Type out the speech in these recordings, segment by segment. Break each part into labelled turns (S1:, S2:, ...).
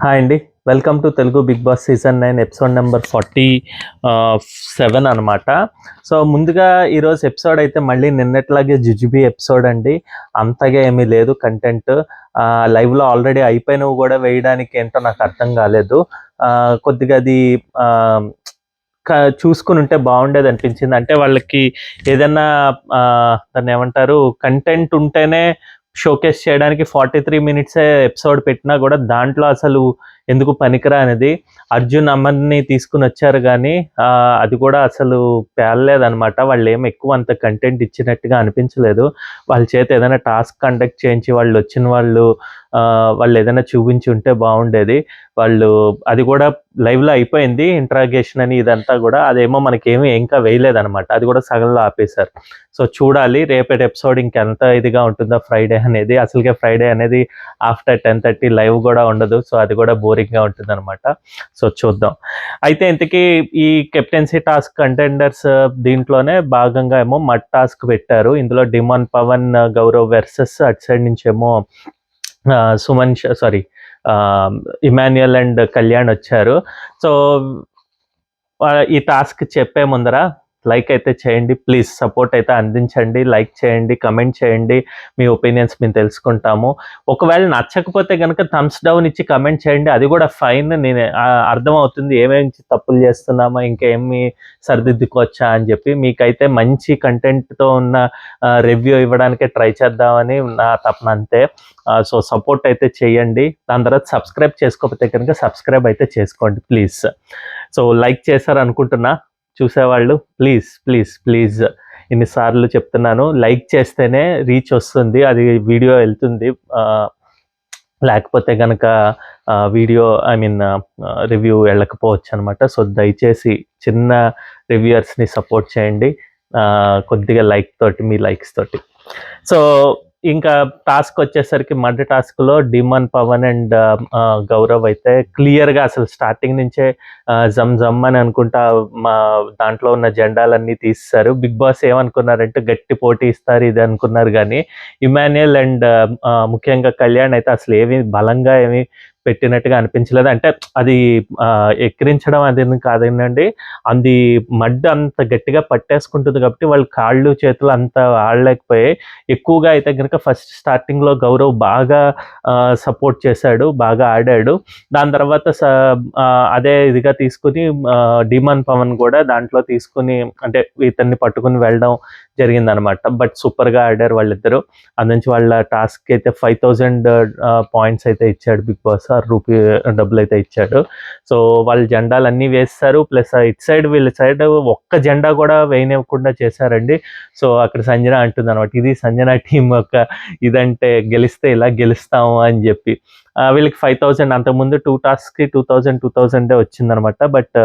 S1: Hi అండి. Welcome to Telugu Bigg Boss season 9 episode number 47 అనమాట. So ముందుగా ఈరోజు ఎపిసోడ్ అయితే మళ్ళీ నిన్నట్లాగే జుజుబీ ఎపిసోడ్ అండి. అంతగా ఏమీ లేదు కంటెంట్. లైవ్లో ఆల్రెడీ అయిపోయినవి కూడా వేయడానికి ఏంటో నాకు అర్థం కాలేదు. కొద్దిగా అది చూసుకుని ఉంటే బాగుండేది అనిపించింది. అంటే వాళ్ళకి ఏదన్నా దాన్ని ఏమంటారు, కంటెంట్ ఉంటేనే షోకేస్ చేయడానికి 43 మినిట్సే ఎపిసోడ్ పెట్టినా కూడా దాంట్లో అసలు ఎందుకు పనికిరానిది అర్జున్ అమర్ని తీసుకుని వచ్చారు, కానీ అది కూడా అసలు పేలలేదనమాట. వాళ్ళు ఏమి ఎక్కువ అంత కంటెంట్ ఇచ్చినట్టుగా అనిపించలేదు. వాళ్ళ చేత ఏదైనా టాస్క్ కండక్ట్ చేయించి వాళ్ళు వచ్చిన వాళ్ళు ఏదైనా చూపించి ఉంటే బాగుండేది. వాళ్ళు అది కూడా లైవ్లో అయిపోయింది ఇంట్రాగేషన్ అని ఇదంతా కూడా, అదేమో మనకేమీ ఇంకా వేయలేదనమాట. అది కూడా సగంలో ఆపేశారు. సో చూడాలి రేపటి ఎపిసోడ్ ఇంకెంత ఇదిగా ఉంటుందో ఫ్రైడే అనేది. అసలుకే ఫ్రైడే అనేది ఆఫ్టర్ 10:30 లైవ్ కూడా ఉండదు. సో అది కూడా బోరింగ్గా ఉంటుంది అనమాట. సో చూద్దాం. అయితే ఇంతకీ ఈ కెప్టెన్సీ టాస్క్ కంటెండర్స్ దీంట్లోనే భాగంగా ఏమో మడ్ టాస్క్ పెట్టారు. ఇందులో డిమాన్, పవన్, గౌరవ్ వర్సెస్ అటు సైడ్ నుంచి ఏమో ఇమాన్యుయల్ అండ్ కళ్యాణ్ వచ్చారు. సో ఈ టాస్క్ చెప్పే ముందర లైక్ అయితే చేయండి ప్లీజ్, సపోర్ట్ అయితే అందించండి. లైక్ చేయండి, కమెంట్ చేయండి, మీ ఒపీనియన్స్ మేము తెలుసుకుంటాము. ఒకవేళ నచ్చకపోతే కనుక థమ్స్ డౌన్ ఇచ్చి కమెంట్ చేయండి, అది కూడా ఫైన్. నేను అర్థమవుతుంది ఏమేమి తప్పులు చేస్తున్నామో, ఇంకేమి సరిదిద్దుకోవచ్చా అని చెప్పి. మీకైతే మంచి కంటెంట్తో ఉన్న రివ్యూ ఇవ్వడానికే ట్రై చేద్దామని నా తపన, అంతే. సో సపోర్ట్ అయితే చేయండి. దాని తర్వాత సబ్స్క్రైబ్ చేసుకోకపోతే కనుక సబ్స్క్రైబ్ అయితే చేసుకోండి ప్లీజ్. సో లైక్ చేశారు అనుకుంటున్నా చూసేవాళ్ళు. ప్లీజ్ ప్లీజ్ ప్లీజ్ ఇన్నిసార్లు చెప్తున్నాను, లైక్ చేస్తేనే రీచ్ వస్తుంది, అది వీడియో వెళ్తుంది. లేకపోతే కనుక వీడియో రివ్యూ వెళ్ళకపోవచ్చు అనమాట. సో దయచేసి చిన్న రివ్యూయర్స్ని సపోర్ట్ చేయండి కొద్దిగా లైక్ తోటి, మీ లైక్స్ తోటి. సో ఇంకా టాస్క్ వచ్చేసరికి మడ్ టాస్క్లో డిమాన్, పవన్ అండ్ గౌరవ్ అయితే క్లియర్గా అసలు స్టార్టింగ్ నుంచే జమ్ అని అనుకుంటా దాంట్లో ఉన్న జెండాలన్నీ తీస్తారు. బిగ్ బాస్ ఏమనుకున్నారంటే గట్టి పోటీ ఇస్తారు ఇది అనుకున్నారు, కానీ ఇమాన్యుయల్ అండ్ ముఖ్యంగా కళ్యాణ్ అయితే అసలు ఏమి బలంగా ఏమి పెట్టినట్టుగా అనిపించలేదు. అంటే అది ఎక్కిరించడం అది కాదండి, అది మడ్ అంత గట్టిగా పట్టేసుకుంటుంది కాబట్టి వాళ్ళ కాళ్ళు చేతులు అంత ఆడలేకపోయాయి. ఎక్కువగా అయితే కనుక ఫస్ట్ స్టార్టింగ్లో గౌరవ్ బాగా సపోర్ట్ చేశాడు, బాగా ఆడాడు. దాని తర్వాత అదే ఇదిగా తీసుకుని డిమాన్, పవన్ కూడా దాంట్లో తీసుకుని అంటే ఇతన్ని పట్టుకుని వెళ్ళడం జరిగిందనమాట. బట్ సూపర్గా ఆడారు వాళ్ళిద్దరూ. అందుంచి వాళ్ళ టాస్క్ అయితే 5,000 పాయింట్స్ అయితే ఇచ్చాడు బిగ్ బాస్, డబ్బులు అయితే ఇచ్చాడు. సో వాళ్ళ జెండాలు అన్నీ వేస్తారు, ప్లస్ ఇటు సైడ్ వీళ్ళ సైడ్ ఒక్క జెండా కూడా వేయనివ్వకుండా చేశారండి. సో అక్కడ సంజన అంటుంది అనమాట, ఇది సంజన టీం యొక్క ఇదంటే, గెలిస్తే ఇలా గెలుస్తాము అని చెప్పి. వీళ్ళకి 5,000, అంతకుముందు 2 టాస్క్కి 2,000 వచ్చిందనమాట. బట్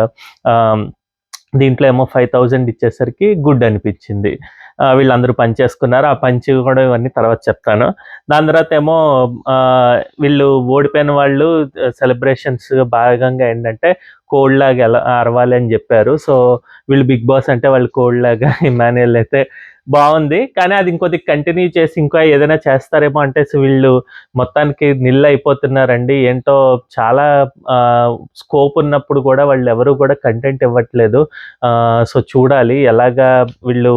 S1: దీంట్లో ఏమో 5,000 ఇచ్చేసరికి గుడ్ అనిపించింది. వీళ్ళందరూ పంచ్ చేసుకున్నారు. ఆ పంచి కూడా ఇవన్నీ తర్వాత చెప్తాను. దాని తర్వాత ఏమో వీళ్ళు ఓడిపోయిన వాళ్ళు సెలబ్రేషన్స్ భాగంగా ఏంటంటే కోల్డ్ లాగా ఎలా అరవాలి అని చెప్పారు. సో వీళ్ళు బిగ్ బాస్ అంటే వాళ్ళు కోల్డ్ లాగా ఇమాన్యుయల్ అయితే బాగుంది, కానీ అది ఇంకొద్ది కంటిన్యూ చేసి ఇంకా ఏదైనా చేస్తారేమో అంటే వీళ్ళు మొత్తానికి నిల్ అయిపోతున్నారండి. ఏంటో చాలా స్కోప్ ఉన్నప్పుడు కూడా వాళ్ళు ఎవరు కూడా కంటెంట్ ఇవ్వట్లేదు. సో చూడాలి ఎలాగా వీళ్ళు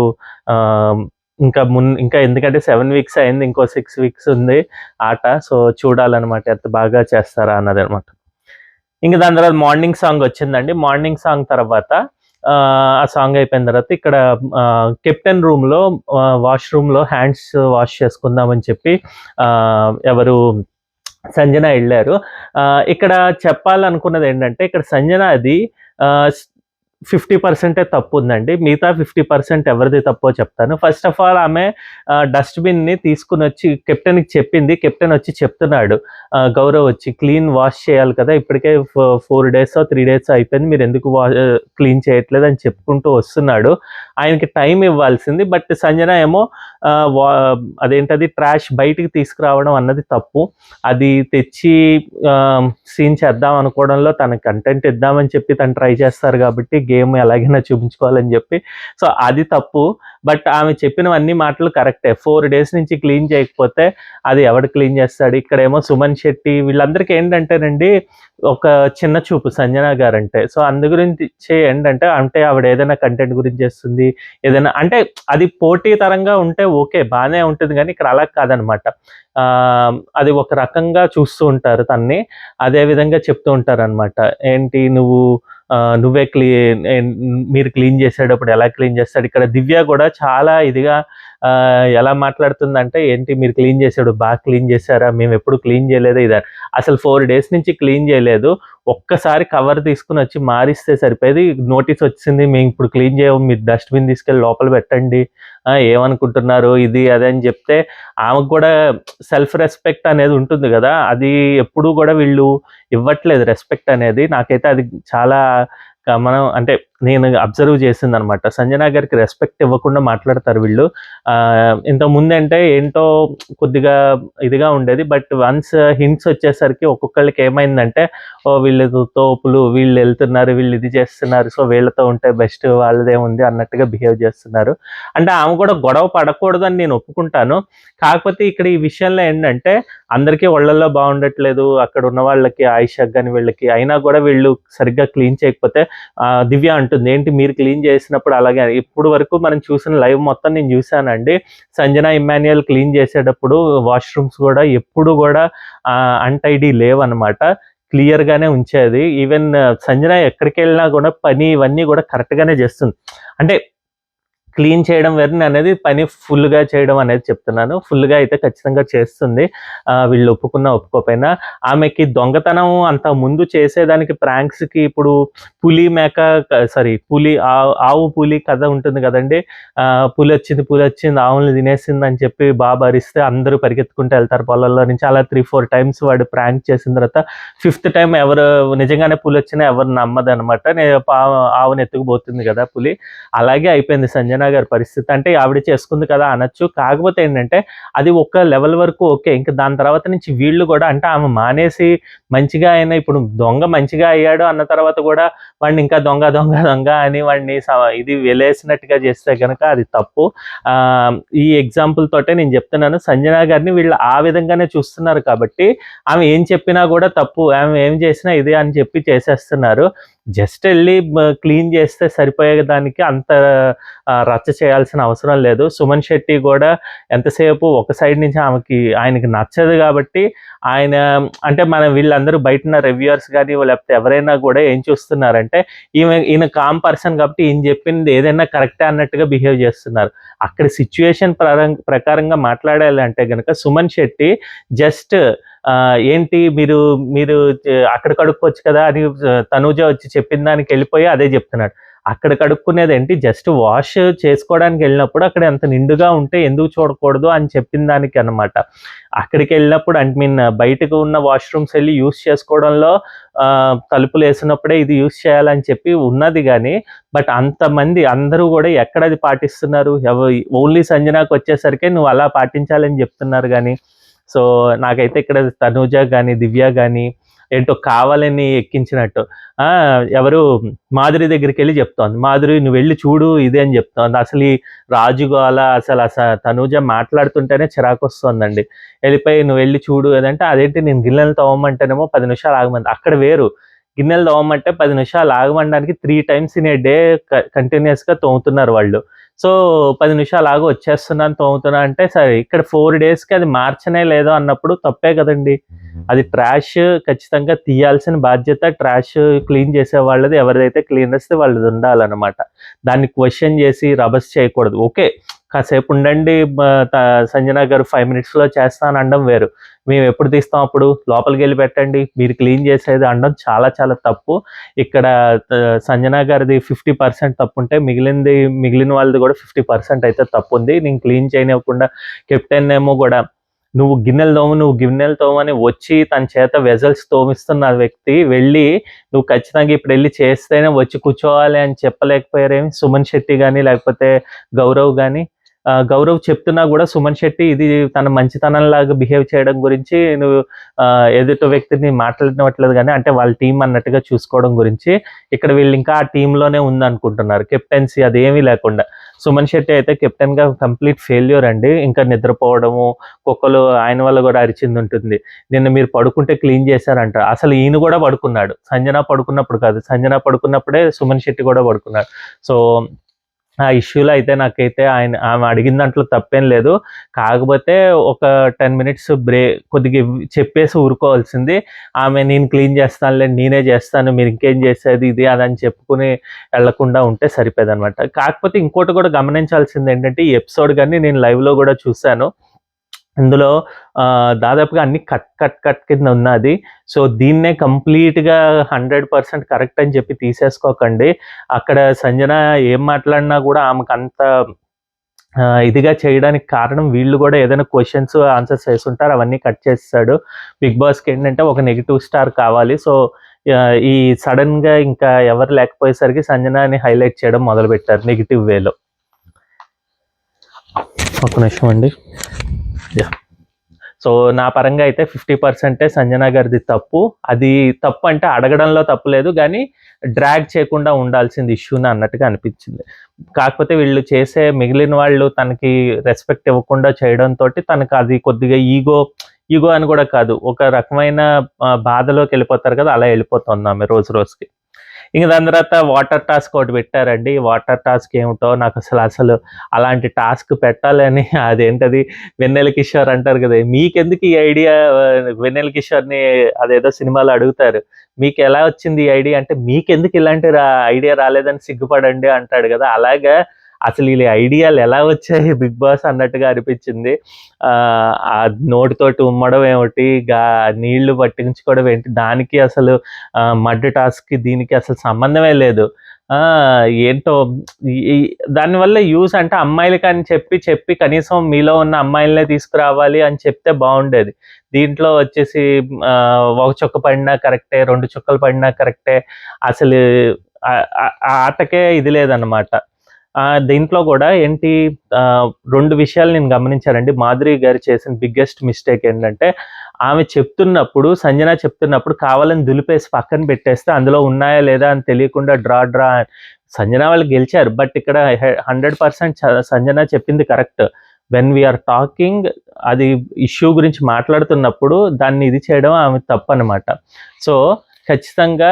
S1: ఇంకా ఎందుకంటే 7 వీక్స్ అయింది, ఇంకో 6 వీక్స్ ఉంది ఆట. సో చూడాలన్నమాట ఎంత బాగా చేస్తారా అన్నది అనమాట. ఇంకా దాని తర్వాత మార్నింగ్ సాంగ్ వచ్చిందండి. మార్నింగ్ సాంగ్ తర్వాత ఆ సాంగ్ అయిపోయిన తర్వాత ఇక్కడ కెప్టెన్ రూమ్లో వాష్రూమ్లో హ్యాండ్స్ వాష్ చేసుకుందామని చెప్పి ఎవరు సంజన వెళ్ళారు. ఇక్కడ చెప్పాలనుకున్నది ఏంటంటే, ఇక్కడ సంజన అది 50% తప్పు ఉందండి. మిగతా 50% ఎవరిది తప్పో చెప్తాను. ఫస్ట్ ఆఫ్ ఆల్ ఆమె డస్ట్బిన్ని తీసుకుని వచ్చి కెప్టెన్కి చెప్పింది. కెప్టెన్ వచ్చి చెప్తున్నాడు, గౌరవ్ వచ్చి క్లీన్ వాష్ చేయాలి కదా, ఇప్పటికే 4 days 3 days అయిపోయింది, మీరు ఎందుకు క్లీన్ చేయట్లేదు అని చెప్పుకుంటూ వస్తున్నాడు. ఆయనకి టైం ఇవ్వాల్సింది. బట్ సంజన ఏమో అదేంటది ట్రాష్ బయటికి తీసుకురావడం అన్నది తప్పు. అది తెచ్చి సీన్ చేద్దాం అనుకోవడంలో తన కంటెంట్ ఇద్దామని చెప్పి తను ట్రై చేస్తారు కాబట్టి గేమ్ ఎలాగైనా చూపించుకోవాలని చెప్పి. సో అది తప్పు. బట్ ఆమె చెప్పినవన్నీ మాటలు కరెక్టే. 4 డేస్ నుంచి క్లీన్ చేయకపోతే అది ఎవడు క్లీన్ చేస్తాడు? ఇక్కడేమో సుమన్ శెట్టి వీళ్ళందరికీ ఏంటంటేనండి ఒక చిన్న చూపు సంజన గారంటే. సో అందు గురించి ఏంటంటే అంటే ఆవిడ ఏదైనా కంటెంట్ గురించి చేస్తుంది, ఏదైనా అంటే అది పోటీ తరంగా ఉంటే ఓకే బానే ఉంటుంది కానీ ఇక్కడ అలా కాదనమాట. అది ఒక రకంగా చూస్తూ ఉంటారు తనని. అదే విధంగా చెప్తూ ఉంటారనమాట. ఏంటి నువ్వే మీరు క్లీన్ చేసేటప్పుడు ఎలా క్లీన్ చేస్తాడు? ఇక్కడ దివ్య కూడా చాలా ఇదిగా ఎలా మాట్లాడుతుందంటే, ఏంటి మీరు క్లీన్ చేసాడు బాగా క్లీన్ చేశారా? మేము ఎప్పుడు క్లీన్ చేయలేదా? ఇదా అసలు 4 డేస్ నుంచి క్లీన్ చేయలేదు. ఒక్కసారి కవర్ తీసుకుని వచ్చి మారిస్తే సరిపోయేది. నోటీస్ వచ్చింది మేము ఇప్పుడు క్లీన్ చేయము, మీరు డస్ట్బిన్ తీసుకెళ్ళి లోపల పెట్టండి, ఏమనుకుంటున్నారు ఇది అదే అని చెప్తే ఆమెకు కూడా సెల్ఫ్ రెస్పెక్ట్ అనేది ఉంటుంది కదా, అది ఎప్పుడూ కూడా వీళ్ళు ఇవ్వట్లేదు రెస్పెక్ట్ అనేది. నాకైతే అది చాలా మనం అంటే నేను అబ్జర్వ్ చేసిందనమాట. సంజన గారికి రెస్పెక్ట్ ఇవ్వకుండా మాట్లాడతారు వీళ్ళు. ఇంత ముందంటే ఏంటో కొద్దిగా ఇదిగా ఉండేది. బట్ వన్స్ హింట్స్ వచ్చేసరికి ఒక్కొక్కళ్ళకి ఏమైందంటే, ఓ వీళ్ళు తోపులు, వీళ్ళు వెళ్తున్నారు, వీళ్ళు ఇది చేస్తున్నారు, సో వీళ్ళతో ఉంటే బెస్ట్, వాళ్ళదేముంది అన్నట్టుగా బిహేవ్ చేస్తున్నారు. అంటే ఆమె కూడా గొడవ పడకూడదు అని నేను ఒప్పుకుంటాను. కాకపోతే ఇక్కడ ఈ విషయంలో ఏంటంటే అందరికీ ఒళ్ళల్లో బాగుండట్లేదు, అక్కడ ఉన్న వాళ్ళకి ఆయిషాకి కానీ వీళ్ళకి. అయినా కూడా వీళ్ళు సరిగ్గా క్లీన్ చేయకపోతే దివ్య అంటుంది, ఏంటి మీరు క్లీన్ చేసినప్పుడు అలాగే. ఇప్పుడు వరకు మనం చూసిన లైవ్ మొత్తం నేను చూశానండి. సంజన ఇమ్మాన్యుయల్ క్లీన్ చేసేటప్పుడు వాష్రూమ్స్ కూడా ఎప్పుడు కూడా అన్టైడీ లేవన్నమాట, క్లియర్గానే ఉంచేది. ఈవెన్ సంజన ఎక్కడికి వెళ్ళినా కూడా పని ఇవన్నీ కూడా కరెక్ట్గానే చేస్తుంది. అంటే క్లీన్ చేయడం వేరు, అనేది పని ఫుల్గా చేయడం అనేది చెప్తున్నాను. ఫుల్గా అయితే ఖచ్చితంగా చేస్తుంది, వీళ్ళు ఒప్పుకోకపోయినా. ఆమెకి దొంగతనం అంత ముందు చేసేదానికి ప్రాంక్స్కి ఇప్పుడు పులి ఆవు పులి కథ ఉంటుంది కదండి. పులి వచ్చింది ఆవుల్ని తినేసింది అని చెప్పి బాబు అరిస్తే అందరూ పరిగెత్తుకుంటూ వెళ్తారు పొలాల్లో నుంచి. అలా 3-4 టైమ్స్ వాడు ప్రాంక్ చేసిన తర్వాత 5th టైం ఎవరు నిజంగానే పులి వచ్చినా ఎవరు నమ్మదు అనమాట. ఆవును ఎత్తుకుపోతుంది కదా పులి. అలాగే అయిపోయింది సంజన గారి పరిస్థితి. అంటే ఆవిడ చేసుకుంది కదా అనొచ్చు. కాకపోతే ఏంటంటే అది ఒక లెవెల్ వరకు ఓకే. ఇంకా దాని తర్వాత నుంచి వీళ్ళు కూడా అంటే ఆమె మానేసి మంచిగా అయినా ఇప్పుడు దొంగ మంచిగా అయ్యాడు అన్న తర్వాత కూడా వాడిని ఇంకా దొంగ అని వాడిని ఇది వెలేసినట్టుగా చేస్తే కనుక అది తప్పు. ఈ ఎగ్జాంపుల్ తోటే నేను చెప్తున్నాను, సంజన గారిని వీళ్ళు ఆ విధంగానే చూస్తున్నారు కాబట్టి ఆమె ఏం చెప్పినా కూడా తప్పు, ఆమె ఏం చేసినా ఇదే అని చెప్పి చేసేస్తున్నారు. జస్ట్ వెళ్ళి క్లీన్ చేస్తే సరిపోయేదానికి అంత రచ్చ చేయాల్సిన అవసరం లేదు. సుమన్ శెట్టి కూడా ఎంతసేపు ఒక సైడ్ నుంచి ఆయనకి నచ్చదు కాబట్టి ఆయన అంటే వీళ్ళందరూ బయట రివ్యూయర్స్ కానీ లేకపోతే ఎవరైనా కూడా ఏం చూస్తున్నారంటే ఈయన కామ్ పర్సన్ కాబట్టి ఈయన చెప్పింది ఏదైనా కరెక్టే అన్నట్టుగా బిహేవ్ చేస్తున్నారు. అక్కడ సిచ్యుయేషన్ ప్రకారంగా మాట్లాడాలి అంటే కనుక సుమన్ శెట్టి జస్ట్ ఏంటి మీరు అక్కడ కడుక్కోవచ్చు కదా అని తనూజ వచ్చి చెప్పిన దానికి వెళ్ళిపోయి అదే చెప్తున్నాడు. అక్కడ కడుక్కునేది ఏంటి, జస్ట్ వాష్ చేసుకోవడానికి వెళ్ళినప్పుడు అక్కడ ఎంత నిండుగా ఉంటే ఎందుకు చూడకూడదు అని చెప్పిన దానికి అనమాట. అక్కడికి వెళ్ళినప్పుడు బయటకు ఉన్న వాష్రూమ్స్ వెళ్ళి యూస్ చేసుకోవడంలో తలుపులు వేసినప్పుడే ఇది యూస్ చేయాలని చెప్పి ఉన్నది కానీ, బట్ అంతమంది అందరూ కూడా ఎక్కడ అది పాటిస్తున్నారు? ఓన్లీ సంజనాకు వచ్చేసరికి నువ్వు అలా పాటించాలని చెప్తున్నారు కానీ. సో నాకైతే ఇక్కడ తనూజ కానీ దివ్య కానీ ఏంటో కావాలని ఎక్కించినట్టు. ఎవరు మాధురి దగ్గరికి వెళ్ళి చెప్తోంది, మాధురి నువ్వు వెళ్ళి చూడు ఇదే అని చెప్తోంది. అసలు ఈ రాజుగోల అసలు తనూజ మాట్లాడుతుంటేనే చిరాకు వస్తుందండి. వెళ్ళిపోయి నువ్వు వెళ్ళి చూడు అదంటే, అదేంటి నేను గిన్నెలు తోమమంటేనేమో 10 నిమిషాలు ఆగమంది. అక్కడ వేరు, గిన్నెలు తోమమంటే 10 నిమిషాలు ఆగమనడానికి 3 times ఇన్ ఏ డే కంటిన్యూస్గా తోముతున్నారు వాళ్ళు. సో 10 నిమిషాలు ఆగి వచ్చేస్తున్నాను తోముతున్నా అంటే సరే, ఇక్కడ 4 daysకి అది మార్చనే లేదో అన్నప్పుడు తప్పే కదండి. అది ట్రాష్ ఖచ్చితంగా తీయాల్సిన బాధ్యత ట్రాష్ క్లీన్ చేసే వాళ్ళది, ఎవరిదైతే క్లీనర్స్ వాళ్ళది ఉండాలన్నమాట. దాన్ని క్వశ్చన్ చేసి రబస్ చేయకూడదు. ఓకే కాసేపు ఉండండి, సంజన గారు 5 minutesలో చేస్తాను అనడం వేరు. మేము ఎప్పుడు తీస్తాం అప్పుడు లోపలికి వెళ్ళి పెట్టండి మీరు క్లీన్ చేసేది అనడం చాలా చాలా తప్పు. ఇక్కడ సంజన గారిది 50% తప్పు ఉంటే మిగిలిన వాళ్ళది కూడా 50% అయితే తప్పు ఉంది. నేను క్లీన్ చేయనివ్వకుండా కెప్టెన్ ఏమో కూడా నువ్వు గిన్నెలు తోమని వచ్చి తన చేత వెజల్స్ తోమిస్తున్న వ్యక్తి వెళ్ళి నువ్వు ఖచ్చితంగా ఇప్పుడు వెళ్ళి చేస్తేనే వచ్చి కూర్చోవాలి అని చెప్పలేకపోయారేమి సుమన్ శెట్టి కానీ లేకపోతే గౌరవ్ కానీ. గౌరవ్ చెప్తున్నా కూడా సుమన్ శెట్టి ఇది తన మంచితనంలాగా బిహేవ్ చేయడం గురించి నువ్వు ఎదుటి వ్యక్తిని మాట్లాడినట్లేదు కానీ అంటే వాళ్ళ టీం అన్నట్టుగా చూసుకోవడం గురించి ఇక్కడ వీళ్ళు ఇంకా ఆ టీంలోనే ఉందనుకుంటున్నారు. కెప్టెన్సీ అదేమీ లేకుండా. సుమన్ శెట్టి అయితే కెప్టెన్గా కంప్లీట్ ఫెయిల్యూర్ అండి. ఇంకా నిద్రపోవడము, కుక్కలు ఆయన వల్ల కూడా అరిచింది ఉంటుంది. నిన్న మీరు పడుకుంటే క్లీన్ చేశారంట. అసలు ఈయన కూడా పడుకున్నాడు. సంజన పడుకున్నప్పుడు కాదు, సంజన పడుకున్నప్పుడే సుమన్ శెట్టి కూడా పడుకున్నాడు. సో ఆ ఇష్యూలో అయితే నాకైతే ఆమె అడిగిన దాంట్లో తప్పేం లేదు. కాకపోతే ఒక 10 మినిట్స్ కొద్దిగా చెప్పేసి ఊరుకోవాల్సింది. ఆమె నేను క్లీన్ చేస్తానులే, నేనే చేస్తాను, మీరు ఇంకేం చేసేది ఇది అదని చెప్పుకుని వెళ్లకుండా ఉంటే సరిపోయేదనమాట. కాకపోతే ఇంకోటి కూడా గమనించాల్సింది ఏంటంటే ఈ ఎపిసోడ్ కానీ నేను లైవ్లో కూడా చూశాను. ఇందులో దాదాపుగా అన్ని కట్ కింద ఉన్నది. సో దీన్నే కంప్లీట్గా 100% కరెక్ట్ అని చెప్పి తీసేసుకోకండి. అక్కడ సంజన ఏం మాట్లాడినా కూడా ఆమెకు అంత ఇదిగా చేయడానికి కారణం వీళ్ళు కూడా ఏదైనా క్వశ్చన్స్ ఆన్సర్స్ వేసుంటారు, అవన్నీ కట్ చేస్తాడు. బిగ్ బాస్కి ఏంటంటే ఒక నెగిటివ్ స్టార్ కావాలి. సో ఈ సడన్గా ఇంకా ఎవరు లేకపోయేసరికి సంజనాని హైలైట్ చేయడం మొదలుపెట్టారు నెగిటివ్ వేలో. ఒక నిమిషం అండి. సో నా పరంగా అయితే 50% సంజన గారిది తప్పు. అది తప్పు అంటే అడగడంలో తప్పు లేదు, కానీ డ్రాగ్ చేయకుండా ఉండాల్సింది ఇష్యూని అన్నట్టుగా అనిపించింది. కాకపోతే వీళ్ళు చేసే మిగిలిన వాళ్ళు తనకి రెస్పెక్ట్ ఇవ్వకుండా చేయడంతో తనకు అది కొద్దిగా ఈగో అని కూడా కాదు, ఒక రకమైన బాధలోకి వెళ్ళిపోతారు కదా, అలా వెళ్ళిపోతుంది ఆమె రోజు రోజుకి. ఇంక దాని తర్వాత వాటర్ టాస్క్ ఒకటి పెట్టారండి. వాటర్ టాస్క్ ఏమిటో నాకు అసలు అలాంటి టాస్క్ పెట్టాలని అదేంటది వెన్నెల కిషోర్ అంటారు కదా, మీకెందుకు ఈ ఐడియా, వెన్నెల కిషోర్ని అదేదో సినిమాలో అడుగుతారు, మీకు ఎలా వచ్చింది ఈ ఐడియా అంటే, మీకెందుకు ఇలాంటి ఐడియా రాలేదని సిగ్గుపడండి అంటాడు కదా, అలాగా అసలు ఈ ఐడియాలు ఎలా వచ్చాయి బిగ్ బాస్ అన్నట్టుగా అనిపించింది. ఆ నోటితోటి ఉమ్మడం ఏమిటి, నీళ్లు పట్టించుకోవడం ఏంటి, దానికి అసలు మడ్ టాస్క్కి దీనికి అసలు సంబంధమే లేదు. ఏంటో దానివల్ల యూస్ అంటే అమ్మాయిలకి అని చెప్పి కనీసం మీలో ఉన్న అమ్మాయిలనే తీసుకురావాలి అని చెప్తే బాగుండేది. దీంట్లో వచ్చేసి ఒక చుక్క పడినా కరెక్టే, 2 చుక్కలు పడినా కరెక్టే, అసలు ఆటకే ఇది లేదన్నమాట. దీంట్లో కూడా ఏంటి 2 విషయాలు నేను గమనించానండి. మాధురి గారు చేసిన బిగ్గెస్ట్ మిస్టేక్ ఏంటంటే, ఆమె చెప్తున్నప్పుడు, సంజన చెప్తున్నప్పుడు కావాలని దులిపేసి పక్కన పెట్టేస్తే అందులో ఉన్నాయా లేదా అని తెలియకుండా డ్రా సంజన వాళ్ళు గెలిచారు. బట్ ఇక్కడ 100% సంజన చెప్పింది కరెక్ట్. వెన్ వీఆర్ టాకింగ్, అది ఇష్యూ గురించి మాట్లాడుతున్నప్పుడు దాన్ని ఇది చేయడం ఆమె తప్పు అనమాట. సో ఖచ్చితంగా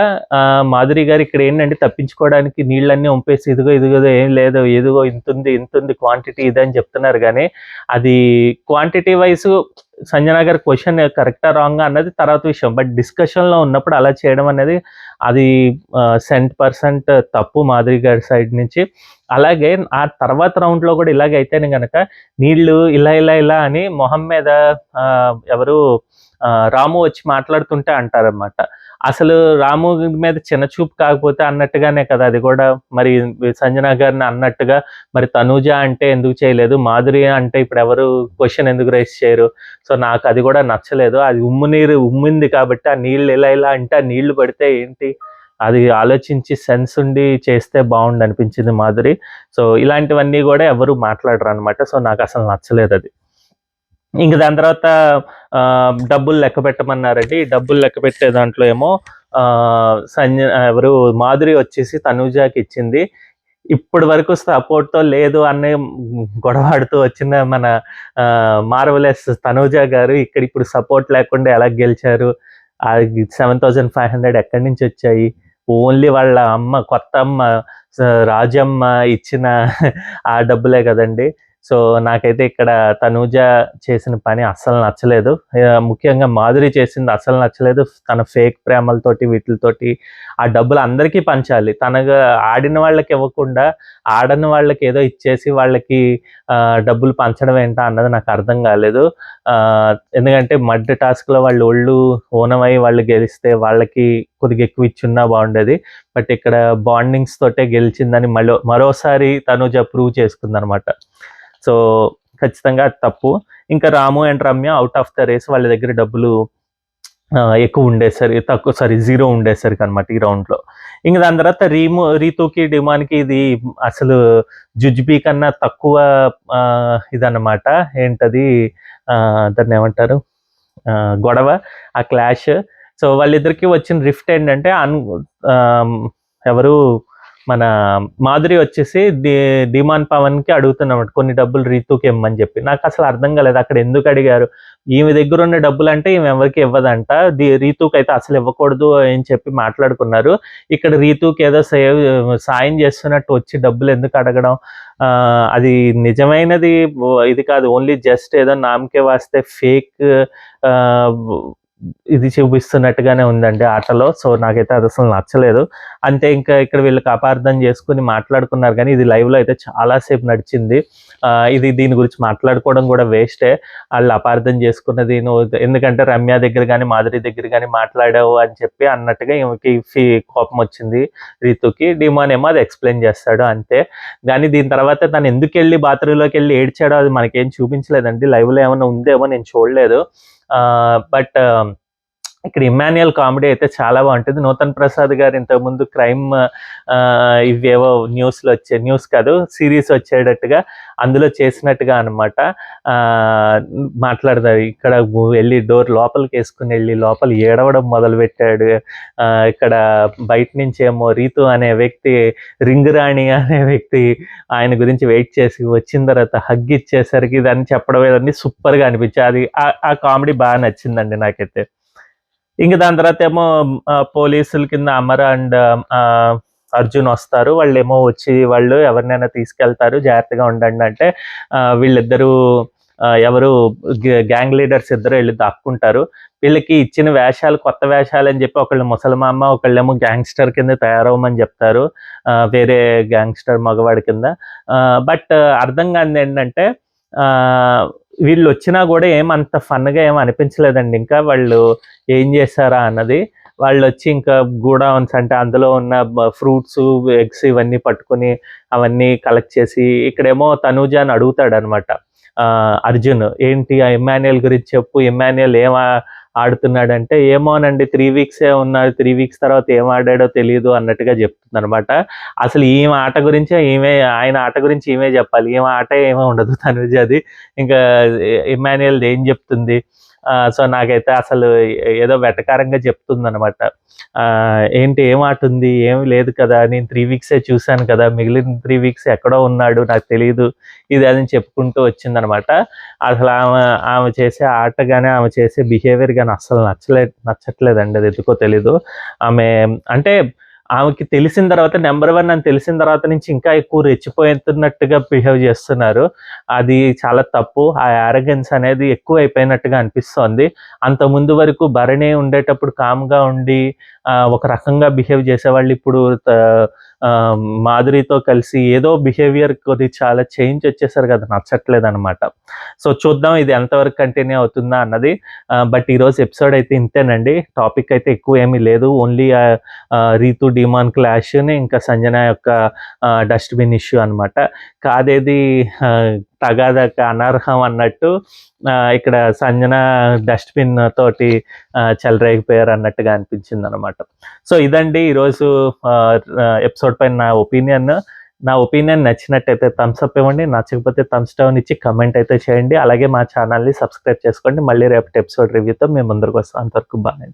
S1: మాధురి గారు ఇక్కడ ఏంటంటే తప్పించుకోవడానికి నీళ్ళన్నీ వంపేసి ఇదిగో ఏం లేదు, ఇదిగో ఇంతుంది క్వాంటిటీ ఇదని చెప్తున్నారు, కానీ అది క్వాంటిటీ వైజ్ సంజన గారి క్వశ్చన్ కరెక్టా రాంగా అన్నది తర్వాత విషయం. బట్ డిస్కషన్లో ఉన్నప్పుడు అలా చేయడం అనేది అది 100% తప్పు మాధురి గారి సైడ్ నుంచి. అలాగే ఆ తర్వాత రౌండ్లో కూడా ఇలాగే అయితేనే కనుక నీళ్ళు ఇలా అని మొహం మీద ఎవరు రాము వచ్చి మాట్లాడుతుంటే అంటారనమాట. అసలు రాము మీద చిన్న చూపు కాకపోతే అన్నట్టుగానే కదా అది కూడా. మరి సంజన గారిని అన్నట్టుగా మరి తనూజ అంటే ఎందుకు చేయలేదు, మాధురి అంటే ఇప్పుడు ఎవరు క్వశ్చన్ ఎందుకు రైస్ చేయరు. సో నాకు అది కూడా నచ్చలేదు. అది ఉమ్మింది కాబట్టి ఆ నీళ్ళు ఇలా అంటే ఆ నీళ్లు పడితే ఏంటి, అది ఆలోచించి సెన్స్ ఉండి చేస్తే బాగుండు అనిపించింది మాధురి. సో ఇలాంటివన్నీ కూడా ఎవరు మాట్లాడరు అనమాట. సో నాకు అసలు నచ్చలేదు అది. ఇంక దాని తర్వాత డబ్బులు లెక్క పెట్టమన్నారండి. డబ్బులు లెక్క పెట్టే దాంట్లో ఏమో ఎవరు మాధురి వచ్చేసి తనూజాకి ఇచ్చింది. ఇప్పటి వరకు సపోర్ట్తో లేదు అనే గొడవాడుతూ వచ్చిన మన మార్వలెస్ తనూజ గారు ఇక్కడ ఇప్పుడు సపోర్ట్ లేకుండా ఎలా గెలిచారు, 7,500 ఎక్కడి నుంచి వచ్చాయి, ఓన్లీ వాళ్ళ కొత్త అమ్మ రాజమ్మ ఇచ్చిన ఆ డబ్బులే కదండి. సో నాకైతే ఇక్కడ తనూజ చేసిన పని అస్సలు నచ్చలేదు. ముఖ్యంగా మాధురి చేసింది అస్సలు నచ్చలేదు. తన ఫేక్ ప్రేమలతోటి వీటితోటి ఆ డబ్బులు అందరికీ పంచాలి, తనగా ఆడిన వాళ్ళకి ఇవ్వకుండా ఆడని వాళ్ళకి ఏదో ఇచ్చేసి వాళ్ళకి డబ్బులు పంచడం ఏంటా అన్నది నాకు అర్థం కాలేదు. ఎందుకంటే మడ్ టాస్క్లో వాళ్ళు ఒళ్ళు ఓనమై వాళ్ళు గెలిస్తే వాళ్ళకి కొద్దిగా ఎక్కువ ఇచ్చున్నా బాగుండేది. బట్ ఇక్కడ బాండింగ్స్ తోటే గెలిచిందని మరోసారి తనూజ ప్రూవ్ చేసుకుందనమాట. సో ఖచ్చితంగా తప్పు. ఇంకా Ramu and Ramya out of the race, వాళ్ళ దగ్గర డబ్బులు ఎక్కువ ఉండేసరికి జీరో ఉండేసరికి అనమాట ఈ రౌండ్లో. ఇంక దాని తర్వాత రీతూకి డిమాన్కి ఇది అసలు జుజ్బీ కన్నా తక్కువ ఇదన్నమాట. ఏంటది, దాన్ని ఏమంటారు, గొడవ, ఆ క్లాష్. సో వాళ్ళిద్దరికి వచ్చిన రిఫ్ట్ ఏంటంటే ఎవరు మన మాధురి వచ్చేసి డిమాన్ పవన్కి అడుగుతున్నమాట కొన్ని డబ్బులు రీతూకి ఇమ్మని చెప్పి. నాకు అసలు అర్థం కాలేదు అక్కడ ఎందుకు అడిగారు. ఈమె దగ్గర ఉన్న డబ్బులు అంటే ఈమె ఎవరికి ఇవ్వదంట, రీతూకి అయితే అసలు ఇవ్వకూడదు అని చెప్పి మాట్లాడుకున్నారు. ఇక్కడ రీతూకి ఏదో సాయం చేస్తున్నట్టు వచ్చి డబ్బులు ఎందుకు అడగడం, అది నిజమైనది ఇది కాదు, ఓన్లీ జస్ట్ ఏదో నామకే వాస్తే ఫేక్ ఇది చూపిస్తున్నట్టుగానే ఉందండి ఆటలో. సో నాకైతే అది అసలు నచ్చలేదు. అంతే, ఇంకా ఇక్కడ వీళ్ళకి అపార్థం చేసుకుని మాట్లాడుకున్నారు, కానీ ఇది లైవ్లో అయితే చాలాసేపు నడిచింది. ఇది దీని గురించి మాట్లాడుకోవడం కూడా వేస్టే. వాళ్ళు అపార్థం చేసుకున్నది నువ్వు ఎందుకంటే రమ్య దగ్గర కానీ మాధురి దగ్గర కానీ మాట్లాడావు అని చెప్పి అన్నట్టుగా ఈమెకి కోపం వచ్చింది రీతుకి. డిమాన్ ఏమో అది ఎక్స్ప్లెయిన్ చేస్తాడు అంతే. కానీ దీని తర్వాత తను ఎందుకు వెళ్ళి బాత్రూంలోకి వెళ్ళి ఏడ్చాడో అది మనకేం చూపించలేదండి. లైవ్లో ఏమైనా ఉందేమో నేను చూడలేదు. బట్ ఇక్కడ ఇమ్మాన్యుయల్ కామెడీ అయితే చాలా బాగుంటుంది. నూతన్ ప్రసాద్ గారు ఇంతకుముందు క్రైమ్ ఇవేవో న్యూస్ కాదు సిరీస్ వచ్చేటట్టుగా అందులో చేసినట్టుగా అనమాట మాట్లాడతారు. ఇక్కడ వెళ్ళి డోర్ లోపలికి వేసుకుని వెళ్ళి లోపల ఏడవడం మొదలుపెట్టాడు. ఇక్కడ బయట నుంచి ఏమో రీతు అనే వ్యక్తి, రింగ్ రాణి అనే వ్యక్తి ఆయన గురించి వెయిట్ చేసి వచ్చిన తర్వాత హగ్ ఇచ్చేసరికి దాన్ని చెప్పడం ఇవన్నీ సూపర్గా అనిపించాయి. అది ఆ కామెడీ బాగా నచ్చిందండి నాకైతే. ఇంకా దాని తర్వాత ఏమో పోలీసుల కింద అమర్ అండ్ అర్జున్ వస్తారు. వాళ్ళు ఏమో వచ్చి వాళ్ళు ఎవరినైనా తీసుకెళ్తారు, జాగ్రత్తగా ఉండండి అంటే వీళ్ళిద్దరూ ఎవరు గ్యాంగ్ లీడర్స్ ఇద్దరు వెళ్ళి దాక్కుంటారు. వీళ్ళకి ఇచ్చిన వేషాలు కొత్త వేషాలు అని చెప్పి ఒకళ్ళు ముసలమామ, ఒకళ్ళేమో గ్యాంగ్స్టర్ కింద తయారవమని చెప్తారు, వేరే గ్యాంగ్స్టర్ మగవాడి కింద. బట్ అర్థం కానిది ఏంటంటే వీళ్ళు వచ్చినా కూడా ఏమంత ఫన్గా ఏం అనిపించలేదండి. ఇంకా వాళ్ళు ఏం చేశారా అన్నది. వాళ్ళు వచ్చి ఇంకా గూడౌన్స్ అంటే అందులో ఉన్న ఫ్రూట్స్, ఎగ్స్ ఇవన్నీ పట్టుకొని అవన్నీ కలెక్ట్ చేసి ఇక్కడేమో తనూజాని అడుగుతాడు అనమాట అర్జున్, ఏంటి ఆ ఇమ్మాన్యుయల్ గురించి చెప్పు, ఇమ్మాన్యుయల్ ఏం ఆడుతున్నాడంటే ఏమోనండి 3 వీక్సే ఉన్నాడు, 3 వీక్స్ తర్వాత ఏం ఆడాడో తెలియదు అన్నట్టుగా చెప్తుంది అనమాట. అసలు ఈమె ఆట గురించే ఆయన ఆట గురించి ఈమె చెప్పాలి, ఈమె ఆట ఏమో ఉండదు తనుజది. ఇంకా ఇమ్మాన్యుయల్ ఏం చెప్తుంది. సో నాకైతే అసలు ఏదో వెటకారంగా చెప్తుంది అనమాట. ఏంటి ఏం ఆట ఉంది, ఏమి లేదు కదా, నేను 3 వీక్సే చూశాను కదా, మిగిలిన 3 వీక్స్ ఎక్కడో ఉన్నాడు నాకు తెలియదు, ఇది అని చెప్పుకుంటూ వచ్చిందనమాట. అసలు ఆమె చేసే ఆట కానీ ఆమె చేసే బిహేవియర్ కానీ అస్సలు నచ్చట్లేదండి. అది ఎందుకో తెలీదు. ఆమె అంటే ఆమెకి తెలిసిన తర్వాత నెంబర్ 1 అని తెలిసిన తర్వాత నుంచి ఇంకా ఎక్కువ రెచ్చిపోతున్నట్టుగా బిహేవ్ చేస్తున్నారు. అది చాలా తప్పు. ఆ యారగెన్స్ అనేది ఎక్కువ అయిపోయినట్టుగా అనిపిస్తోంది. అంత ముందు వరకు భరణి ఉండేటప్పుడు కామ్గా ఉండి ఒక రకంగా బిహేవ్ చేసేవాళ్ళు ఇప్పుడు మాధురితో కలిసి ఏదో బిహేవియర్ కొద్ది చాలా చేంజ్ వచ్చేసరికి అది నచ్చట్లేదు అనమాట. సో చూద్దాం ఇది ఎంతవరకు కంటిన్యూ అవుతుందా అన్నది. బట్ ఈరోజు ఎపిసోడ్ అయితే ఇంతేనండి. టాపిక్ అయితే ఎక్కువ ఏమీ లేదు. ఓన్లీ రీతు డిమాన్ క్లాష్ని ఇంకా సంజన యొక్క డస్ట్బిన్ ఇష్యూ అనమాట. కాదేది తగాదక అనర్హం అన్నట్టు ఇక్కడ సంజన డస్ట్బిన్ తోటి చెలరేగిపోయారు అన్నట్టుగా అనిపించింది అనమాట. సో ఇదండి ఈరోజు ఎపిసోడ్ పైన నా ఒపీనియన్ నచ్చినట్టయితే థమ్స్ అప్ ఇవ్వండి, నచ్చకపోతే థమ్స్ డౌన్ ఇచ్చి కమెంట్ అయితే చేయండి. అలాగే మా ఛానల్ని సబ్స్క్రైబ్ చేసుకోండి. మళ్ళీ రేపటి ఎపిసోడ్ రివ్యూతో మేము ముందరకు వస్తాం. అంతవరకు బాగా.